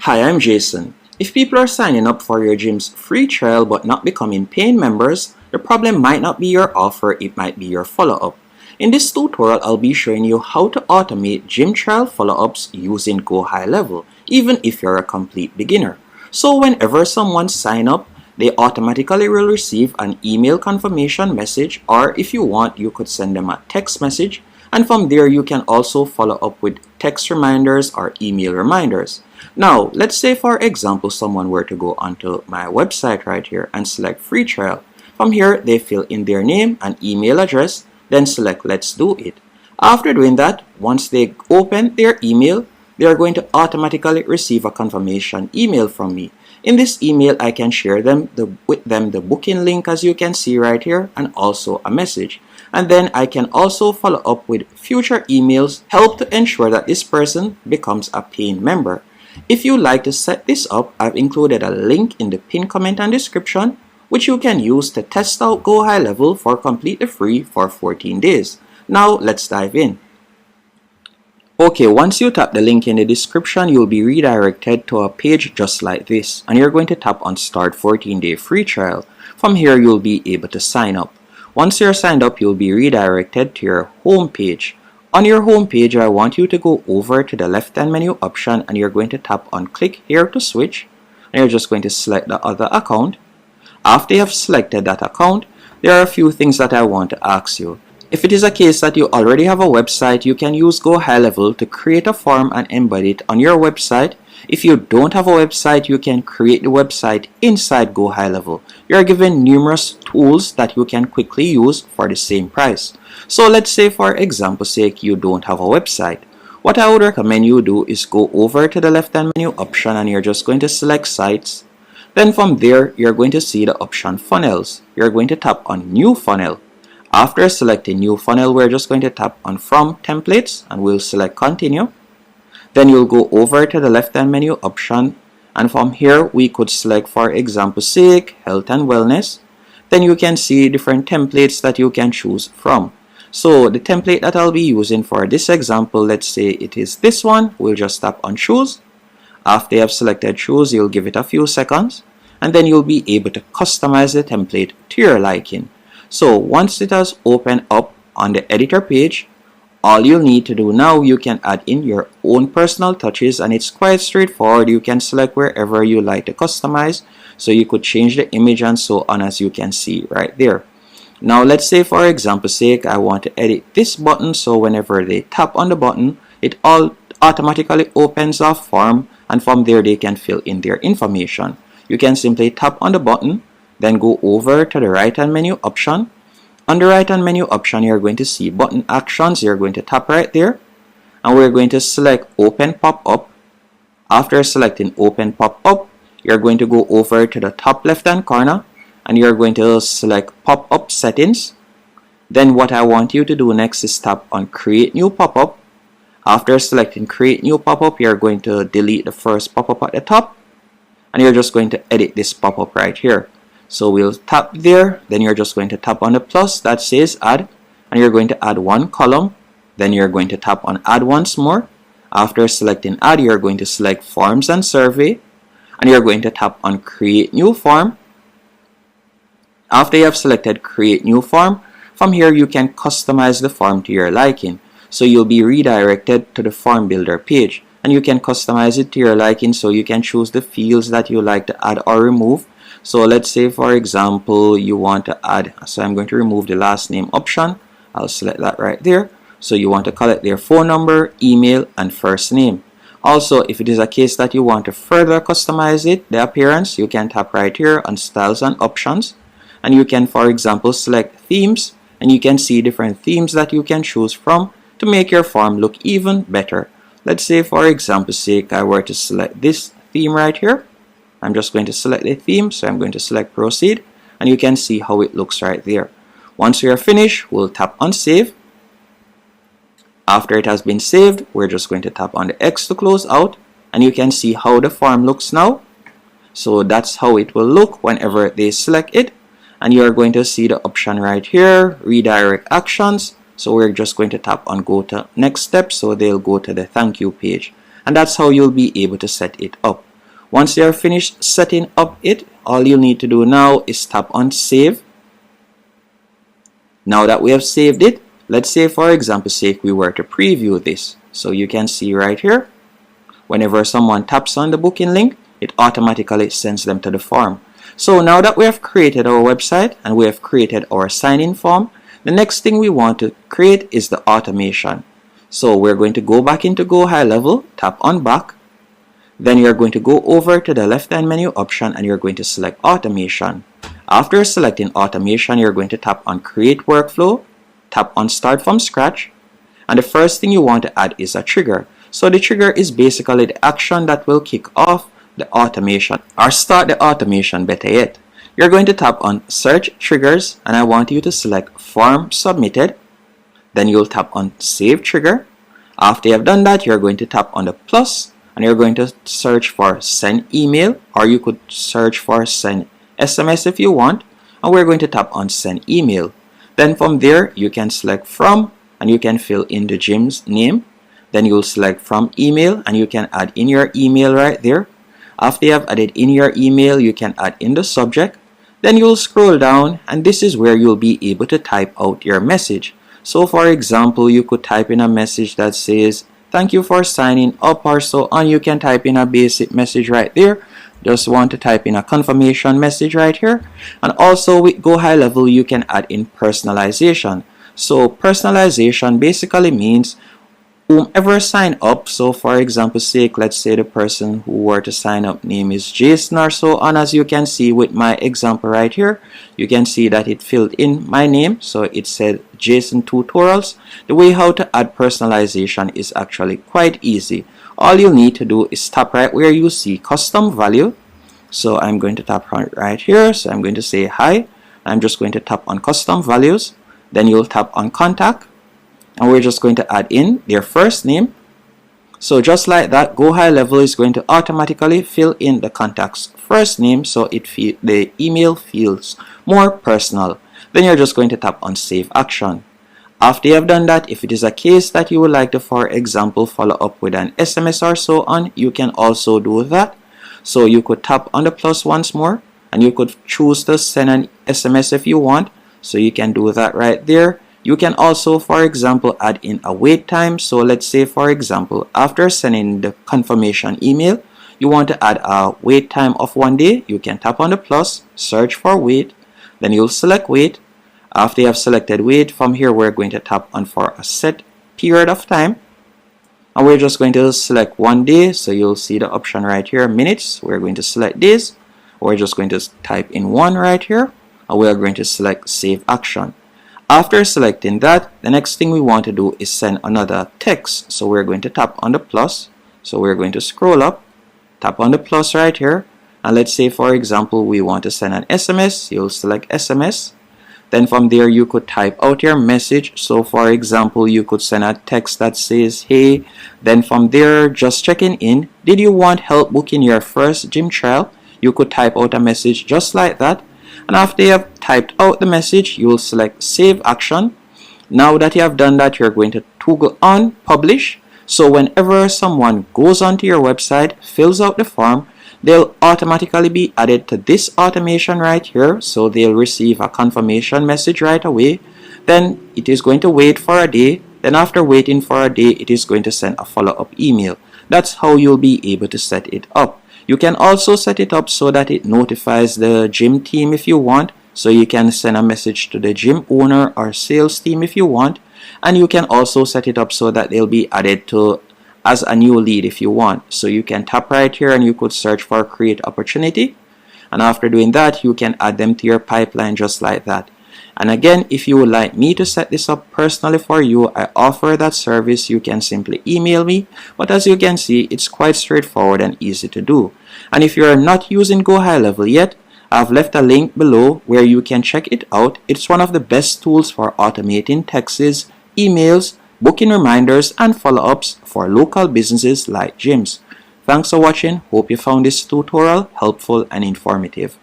Hi, I'm Jason. If people are signing up for your gym's free trial but not becoming paying members, the problem might not be your offer, it might be your follow-up. In this tutorial, I'll be showing you how to automate gym trial follow-ups using GoHighLevel, even if you're a complete beginner. So whenever someone signs up, they automatically will receive an email confirmation message, or if you want, you could send them a text message, and from there you can also follow up with text reminders or email reminders. Now, let's say for example someone were to go onto my website right here and select free trial. From here, they fill in their name and email address, then select let's do it. After doing that, once they open their email, they are going to automatically receive a confirmation email from me. In this email, I can share with them the booking link, as you can see right here, and also a message. And then I can also follow up with future emails, help to ensure that this person becomes a paying member. If you like to set this up, I've included a link in the pinned comment and description, which you can use to test out GoHighLevel for completely free for 14 days. Now let's dive in. Okay, once you tap the link in the description, you'll be redirected to a page just like this, and you're going to tap on Start 14-Day Free Trial. From here, you'll be able to sign up. Once you're signed up, you'll be redirected to your home page. On your home page, I want you to go over to the left-hand menu option, and you're going to tap on Click Here to Switch, and you're just going to select the other account. After you have selected that account, there are a few things that I want to ask you. If it is a case that you already have a website, you can use GoHighLevel to create a form and embed it on your website. If you don't have a website, you can create the website inside GoHighLevel. You are given numerous tools that you can quickly use for the same price. So let's say for example's sake, you don't have a website. What I would recommend you do is go over to the left-hand menu option, and you're just going to select Sites. Then from there, you're going to see the option Funnels. You're going to tap on New Funnel. After selecting New Funnel, we're just going to tap on From Templates, and we'll select Continue. Then you'll go over to the left-hand menu option, and from here we could select, for example's sake, Health and Wellness. Then you can see different templates that you can choose from. So the template that I'll be using for this example, let's say it is this one. We'll just tap on Choose. After you have selected Choose, you'll give it a few seconds, and then you'll be able to customize the template to your liking. So once it has opened up on the editor page, all you'll need to do now, you can add in your own personal touches, and it's quite straightforward. You can select wherever you like to customize, so you could change the image and so on, as you can see right there. Now let's say for example's sake, I want to edit this button, so whenever they tap on the button, it all automatically opens a form, and from there they can fill in their information. You can simply tap on the button, then go over to the right hand menu option. On the right hand menu option, you're going to see button actions. You're going to tap right there, and we're going to select Open Pop-up. After selecting Open Pop-up, you're going to go over to the top left hand corner, and you're going to select Pop-up Settings. Then what I want you to do next is tap on Create New Pop-up. After selecting Create New Pop-up, you're going to delete the first pop-up at the top, and you're just going to edit this pop-up right here. So we'll tap there, then you're just going to tap on the plus that says Add, and you're going to add one column. Then you're going to tap on Add once more. After selecting Add, you're going to select Forms and Survey, and you're going to tap on Create New Form. After you have selected Create New Form, from here you can customize the form to your liking. So you'll be redirected to the Form Builder page, and you can customize it to your liking, so you can choose the fields that you like to add or remove. So let's say for example you want to add, so I'm going to remove the last name option. I'll select that right there. So you want to collect their phone number, email, and first name. Also, if it is a case that you want to further customize it, the appearance, you can tap right here on Styles and Options, and you can, for example, select Themes, and you can see different themes that you can choose from to make your form look even better. Let's say for example's sake, I were to select this theme right here. I'm just going to select the theme, so I'm going to select Proceed, and you can see how it looks right there. Once we are finished, we'll tap on Save. After it has been saved, we're just going to tap on the X to close out, and you can see how the form looks now. So that's how it will look whenever they select it, and you're going to see the option right here, Redirect Actions. So we're just going to tap on Go to Next Step, so they'll go to the Thank You page, and that's how you'll be able to set it up. Once you are finished setting up it, all you need to do now is tap on save. Now that we have saved it, let's say for example sake we were to preview this. So you can see right here, whenever someone taps on the booking link, it automatically sends them to the form. So now that we have created our website and we have created our sign-in form, the next thing we want to create is the automation. So we're going to go back into GoHighLevel, tap on back. Then you're going to go over to the left-hand menu option and you're going to select automation. After selecting automation, you're going to tap on create workflow, tap on start from scratch, and the first thing you want to add is a trigger. So the trigger is basically the action that will kick off the automation or start the automation, better yet. You're going to tap on search triggers and I want you to select form submitted. Then you'll tap on save trigger. After you have done that, you're going to tap on the plus and you're going to search for send email, or you could search for send SMS if you want, and we're going to tap on send email. Then from there you can select from and you can fill in the gym's name. Then you'll select from email and you can add in your email right there. After you have added in your email, you can add in the subject. Then you'll scroll down and this is where you'll be able to type out your message. So for example, you could type in a message that says thank you for signing up or so on. You can type in a basic message right there. Just want to type in a confirmation message right here. And also with GoHighLevel you can add in personalization. So personalization basically means whomever sign up, so for example sake, let's say the person who were to sign up name is Jason or so on. As you can see with my example right here, you can see that it filled in my name, so it said Jason Tutorials. The way how to add personalization is actually quite easy. All you need to do is tap right where you see custom value. So I'm going to tap right here, so I'm going to say hi. I'm just going to tap on custom values. Then you'll tap on contact. And we're just going to add in their first name. So just like that, GoHighLevel is going to automatically fill in the contact's first name, so the email feels more personal. Then you're just going to tap on save action. After you have done that, if it is a case that you would like to, for example, follow up with an SMS or so on, you can also do that. So you could tap on the plus once more and you could choose to send an SMS if you want. So you can do that right there. You can also, for example, add in a wait time. So let's say, for example, after sending the confirmation email, you want to add a wait time of 1 day. You can tap on the plus, search for wait, then you'll select wait. After you have selected wait, from here we're going to tap on for a set period of time. And we're just going to select 1 day. So you'll see the option right here, minutes. We're going to select days. We're just going to type in 1 right here. And we are going to select save action. After selecting that, the next thing we want to do is send another text. So we're going to tap on the plus. So we're going to scroll up, tap on the plus right here. And let's say, for example, we want to send an SMS. You'll select SMS. Then from there, you could type out your message. So for example, you could send a text that says, hey. Then from there, just checking in. Did you want help booking your first gym trial? You could type out a message just like that. And after you have typed out the message, you will select save action. Now that you have done that, you're going to toggle on publish. So whenever someone goes onto your website, fills out the form, they'll automatically be added to this automation right here. So they'll receive a confirmation message right away. Then it is going to wait for a day. Then after waiting for a day, it is going to send a follow-up email. That's how you'll be able to set it up. You can also set it up so that it notifies the gym team if you want. So you can send a message to the gym owner or sales team if you want. And you can also set it up so that they'll be added to as a new lead if you want. So you can tap right here and you could search for create opportunity. And after doing that, you can add them to your pipeline just like that. And again, if you would like me to set this up personally for you, I offer that service. You can simply email me. But as you can see, it's quite straightforward and easy to do. And if you are not using GoHighLevel yet, I've left a link below where you can check it out. It's one of the best tools for automating texts, emails, booking reminders, and follow-ups for local businesses like gyms. Thanks for watching. Hope you found this tutorial helpful and informative.